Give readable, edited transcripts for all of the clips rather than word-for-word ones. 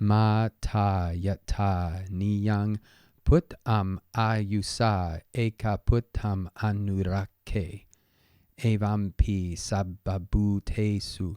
Mātā yathā niyaṃ puttamāyusā ekaputtamanurakkhe. Evampi sabbabhūtesu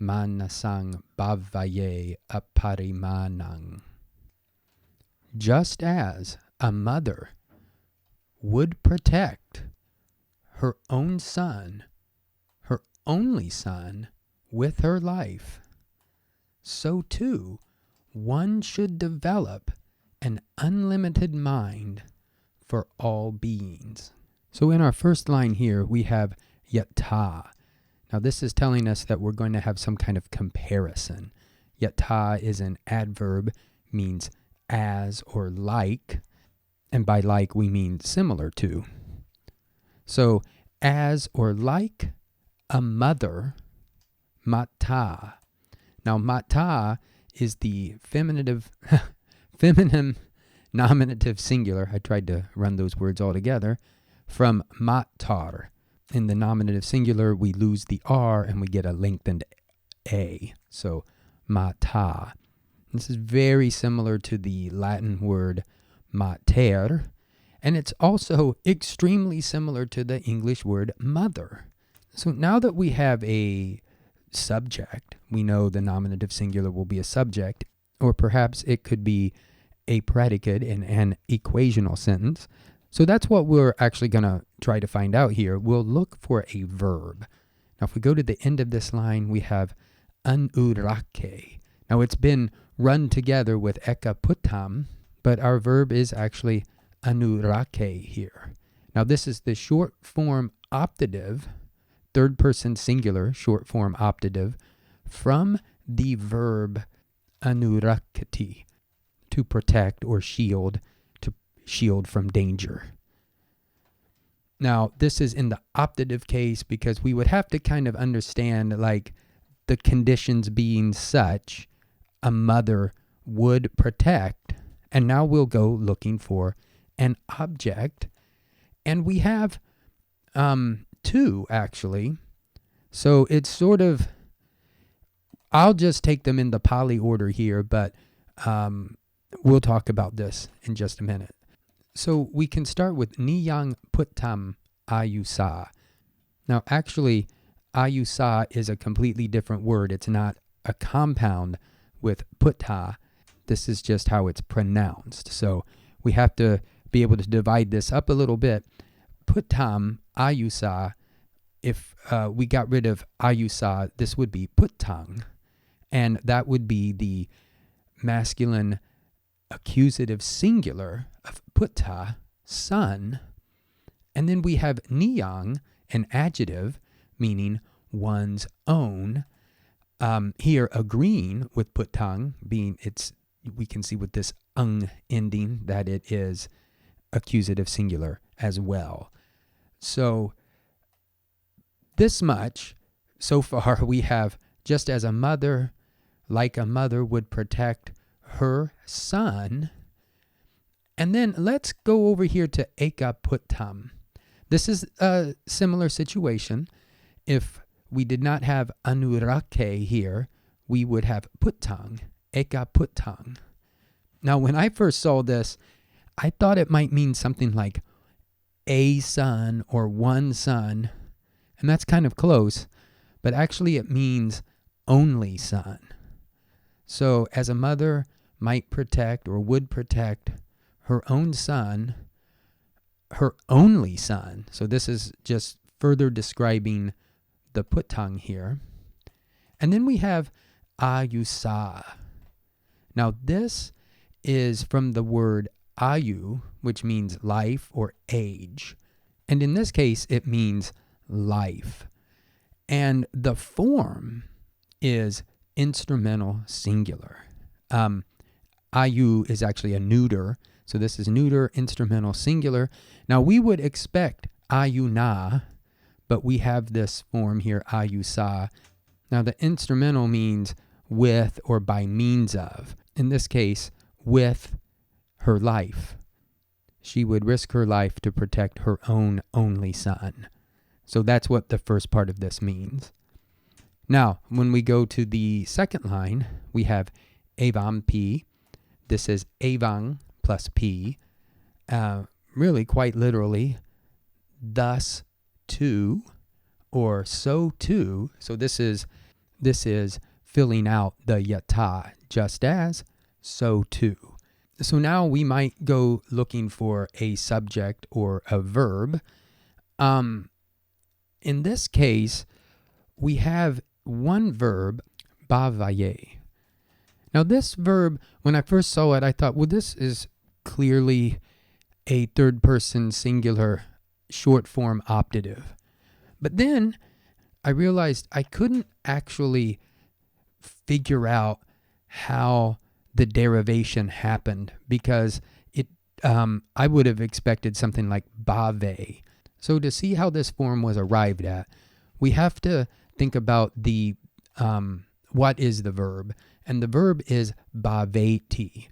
mānasaṃ bhāvaye aparimāṇaṃ. Just as a mother would protect her own son, her only son, with her life, so too one should develop an unlimited mind for all beings. So in our first line here, we have yathā. Now this is telling us that we're going to have some kind of comparison. Yathā is an adverb, means as or like, and by like we mean similar to. So as or like a mother, Mātā. Now Mātā is the feminine nominative singular. I tried to run those words all together. From mātār. In the nominative singular, we lose the R and we get a lengthened A. So Mātā. This is very similar to the Latin word mater, and it's also extremely similar to the English word mother. So now that we have a subject, we know the nominative singular will be a subject, or perhaps it could be a predicate in an equational sentence. So that's what we're actually going to try to find out here. We'll look for a verb. Now if we go to the end of this line, we have anurakkhe. Now it's been run together with ekaputtam, but our verb is actually anurakkhe here. Now this is the short form optative, third person singular short form optative, from the verb anurakkati, to protect or shield, to shield from danger. Now this is in the optative case because we would have to kind of understand like the conditions being such a mother would protect. And now we'll go looking for an object. And we have two, actually. So it's sort of, I'll just take them in the Pali order here, but we'll talk about this in just a minute. So we can start with niyaṃ puttamāyusā. Now actually, ayusā is a completely different word. It's not a compound with putta. This is just how it's pronounced. So we have to be able to divide this up a little bit. Puttamāyusā, if we got rid of ayusā, this would be puttaṃ. And that would be the masculine accusative singular of putta, son. And then we have niyaṃ, an adjective, meaning one's own. Here agreeing with puttaṃ, being we can see with this ung ending that it is accusative singular as well. So this much so far we have, just as a mother, like a mother would protect her son. And then let's go over here to ekaputtam. This is a similar situation. If we did not have anurakkhe here, we would have puttaṃ, ekaputtaṃ. Now, when I first saw this, I thought it might mean something like a son or one son, and that's kind of close, but actually it means only son. So as a mother might protect or would protect her own son, her only son. So this is just further describing the puttaṃ here. And then we have āyusā. Now this is from the word ayu, which means life or age. And in this case, it means life. And the form is instrumental singular. Ayu is actually a neuter. So this is neuter, instrumental singular. Now we would expect ayuna, but we have this form here, āyusā. Now the instrumental means with or by means of. In this case, with her life. She would risk her life to protect her own only son. So that's what the first part of this means. Now, when we go to the second line, we have Evampi. This is evang plus p. Really, quite literally, thus too, or so too. So this is filling out the yathā, just as, so too. So now we might go looking for a subject or a verb. In this case, we have one verb, bhāvaye. Now this verb, when I first saw it, I thought, well, this is clearly a third-person singular short-form optative. But then I realized I couldn't actually figure out how the derivation happened, because I would have expected something like bhāvaye. So to see how this form was arrived at, we have to think about the what is the verb, and the verb is bhavati,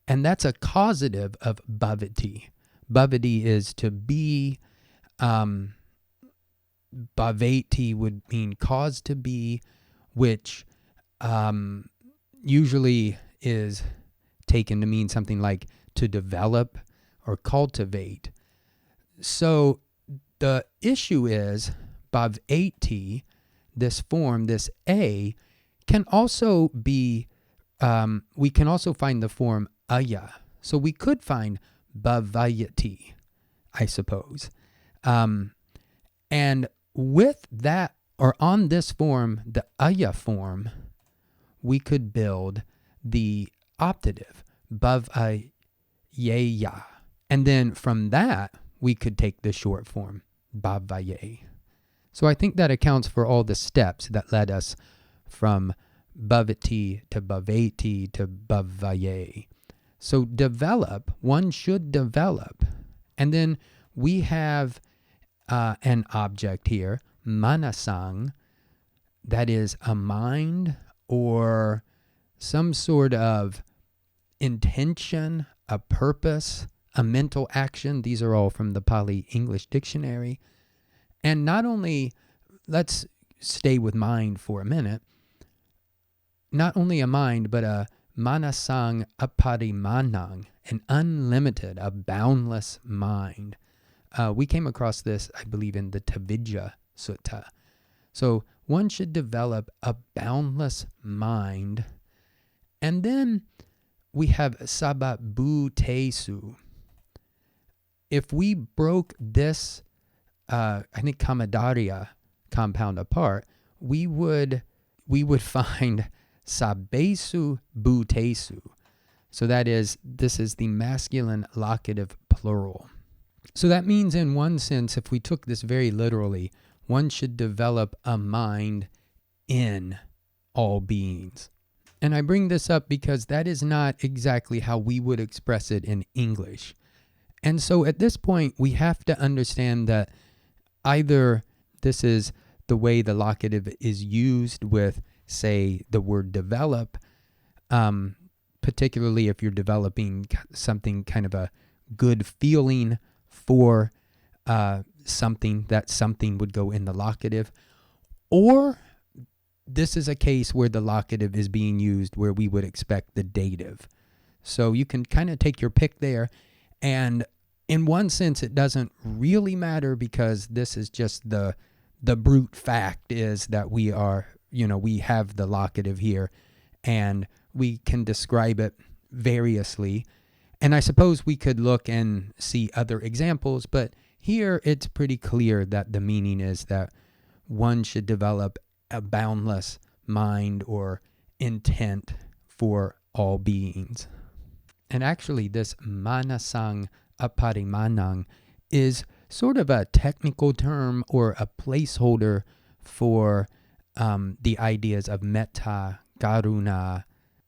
and that's a causative of bhavati. Bhavati is to be. Bhavati would mean cause to be, which usually is taken to mean something like to develop or cultivate. So the issue is bhavati, this form, this a, can also be, we can also find the form aya. So we could find bhavayati, I suppose. And with that, or on this form, the aya form, we could build the optative, bhavaye. And then from that, we could take the short form, bhavaye. So I think that accounts for all the steps that led us from bhavati to bhavati to bhavaye. So develop, one should develop. And then we have an object here, mānasaṃ, that is a mind or some sort of intention, a purpose, a mental action. These are all from the Pali English Dictionary. And not only, let's stay with mind for a minute, not only a mind, but a mānasaṃ aparimāṇaṃ, an unlimited, a boundless mind. We came across this, I believe, in the Metta Sutta. So one should develop a boundless mind. And then we have sabbabhūtesu. If we broke this, I think Kamadharya compound apart, we would find sabbabhūtesu. So this is the masculine locative plural. So that means, in one sense, if we took this very literally, one should develop a mind in all beings. And I bring this up because that is not exactly how we would express it in English. And so at this point, we have to understand that either this is the way the locative is used with, say, the word develop, particularly if you're developing something, kind of a good feeling for something, that something would go in the locative, or this is a case where the locative is being used where we would expect the dative. So you can kind of take your pick there, and in one sense it doesn't really matter, because this is just the brute fact is that we have the locative here, and we can describe it variously. And I suppose we could look and see other examples, but here it's pretty clear that the meaning is that one should develop a boundless mind or intent for all beings. And actually, this mānasaṃ aparimāṇaṃ is sort of a technical term or a placeholder for the ideas of metta, karuna,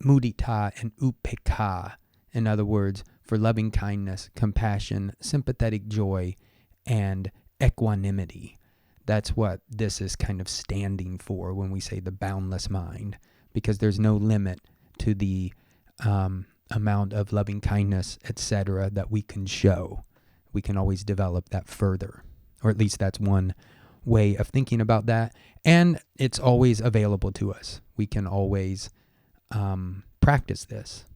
mudita, and upekkha. In other words, for loving kindness, compassion, sympathetic joy, and equanimity. That's what this is kind of standing for when we say the boundless mind, because there's no limit to the amount of loving kindness, etc., that we can show. We can always develop that further, or at least that's one way of thinking about that. And it's always available to us. We can always practice this.